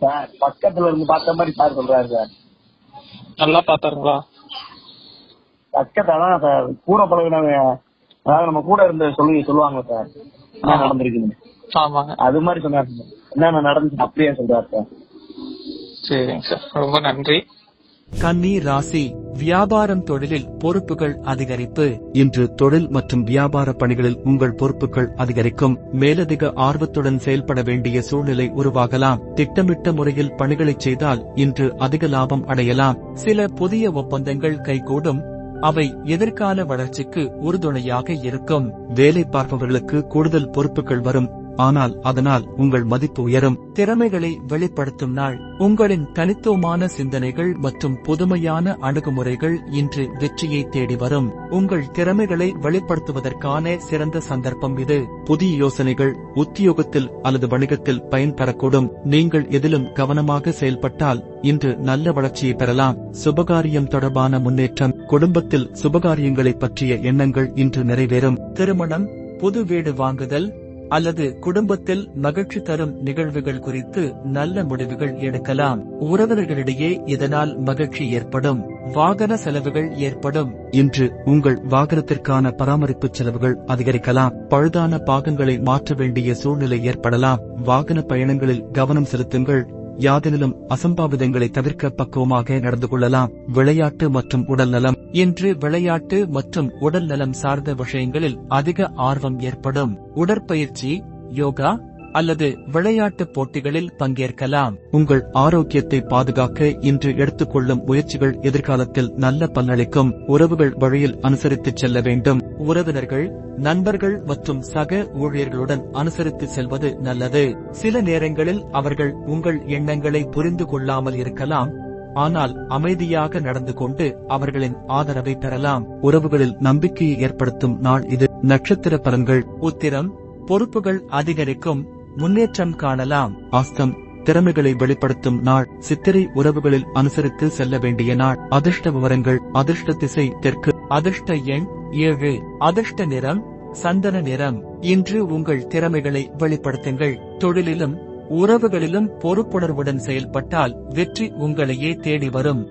Sir பக்கத்துல இருந்து பார்த்த மாதிரி சார் சொல்றாரு சார். நல்லா பாத்தாருங்களா? பக்கத்தான் சார் கூட பழகினவங்க, அதாவது நம்ம கூட இருந்த சொல்லுவாங்க சார் என்ன நடந்திருக்குன்னு. ஆமாங்க, அது மாதிரி சொன்னாரு சார். என்னென்ன நடந்துச்சு அப்படியே சொல்றாரு சார். சரிங்க சார், ரொம்ப நன்றி. கன்னி ராசி, வியாபாரம் தொழிலில் பொறுப்புகள் அதிகரிப்பு. இன்று தொழில் மற்றும் வியாபார பணிகளில் உங்கள் பொறுப்புகள் அதிகரிக்கும். மேலதிக ஆர்வத்துடன் செயல்பட வேண்டிய சூழ்நிலை உருவாகலாம். திட்டமிட்ட முறையில் பணிகளை செய்தால் இன்று அதிக லாபம் அடையலாம். சில புதிய ஒப்பந்தங்கள் கைகூடும். அவை எதிர்கால வளர்ச்சிக்கு உறுதுணையாக இருக்கும். வேலை பார்ப்பவர்களுக்கு கூடுதல் பொறுப்புகள் வரும். ஆனால் அதனால் உங்கள் மதிப்பு உயரும். திறமைகளை வெளிப்படுத்தும் நாள். உங்களின் தனித்துவமான சிந்தனைகள் மற்றும் புதுமையான அணுகுமுறைகள் இன்று வெற்றியை தேடி வரும். உங்கள் திறமைகளை வெளிப்படுத்துவதற்கான சிறந்த சந்தர்ப்பம் இது. புதிய யோசனைகள் உத்தியோகத்தில் அல்லது வணிகத்தில் பயன்பெறக்கூடும். நீங்கள் எதிலும் கவனமாக செயல்பட்டால் இன்று நல்ல வளர்ச்சியை பெறலாம். சுபகாரியம் தொடர்பான முன்னேற்றம். குடும்பத்தில் சுபகாரியங்களை பற்றிய எண்ணங்கள் இன்று நிறைவேறும். திருமணம், புது வீடு வாங்குதல் அல்லது குடும்பத்தில் மகிழ்ச்சி தரும் நிகழ்வுகள் குறித்து நல்ல முடிவுகள் எடுக்கலாம். உறவினர்களிடையே இதனால் மகிழ்ச்சி ஏற்படும். வாகன செலவுகள் ஏற்படும். இன்று உங்கள் வாகனத்திற்கான பராமரிப்பு செலவுகள் அதிகரிக்கலாம். பழுதான பாகங்களை மாற்ற வேண்டிய சூழ்நிலை ஏற்படலாம். வாகன பயணங்களில் கவனம் செலுத்துங்கள். யாதெனிலும் அசம்பாவிதங்களை தவிர்க்க பக்குவமாக நடந்து கொள்ளலாம். விளையாட்டு மற்றும் உடல் நலம். இன்று விளையாட்டு மற்றும் உடல் நலம் சார்ந்த விஷயங்களில் அதிக ஆர்வம் ஏற்படும். உடற்பயிற்சி, யோகா அல்லது விளையாட்டு போட்டிகளில் பங்கேற்கலாம். உங்கள் ஆரோக்கியத்தை பாதுகாக்க இன்று எடுத்துக்கொள்ளும் முயற்சிகள் எதிர்காலத்தில் நல்ல பலனளிக்கும். உறவுகள் வழியில் அனுசரித்துச் செல்ல வேண்டும். உறவினர்கள், நண்பர்கள் மற்றும் சக ஊழியர்களுடன் அனுசரித்து செல்வது நல்லது. சில நேரங்களில் அவர்கள் உங்கள் எண்ணங்களை புரிந்து கொள்ளாமல் இருக்கலாம். ஆனால் அமைதியாக நடந்து கொண்டு அவர்களின் ஆதரவை பெறலாம். உறவுகளில் நம்பிக்கையை ஏற்படுத்தும் நாள் இது. நட்சத்திர பலன்கள். உத்திரம், பொறுப்புகள் அதிகரிக்கும். முன்னேற்றம் காணலாம். அஸ்தம், திறமைகளை வெளிப்படுத்தும் நாள். சித்திரை, உறவுகளில் அனுசரித்து செல்ல வேண்டிய நாள். அதிர்ஷ்ட விவரங்கள். அதிர்ஷ்ட திசை தெற்கு. அதிர்ஷ்ட எண் 7. அதிர்ஷ்ட நிறம் சந்தன நிறம். இன்று உங்கள் திறமைகளை வெளிப்படுத்துங்கள். தொழிலிலும் உறவுகளிலும் பொறுப்புணர்வுடன் செயல்பட்டால் வெற்றி உங்களையே தேடி வரும்.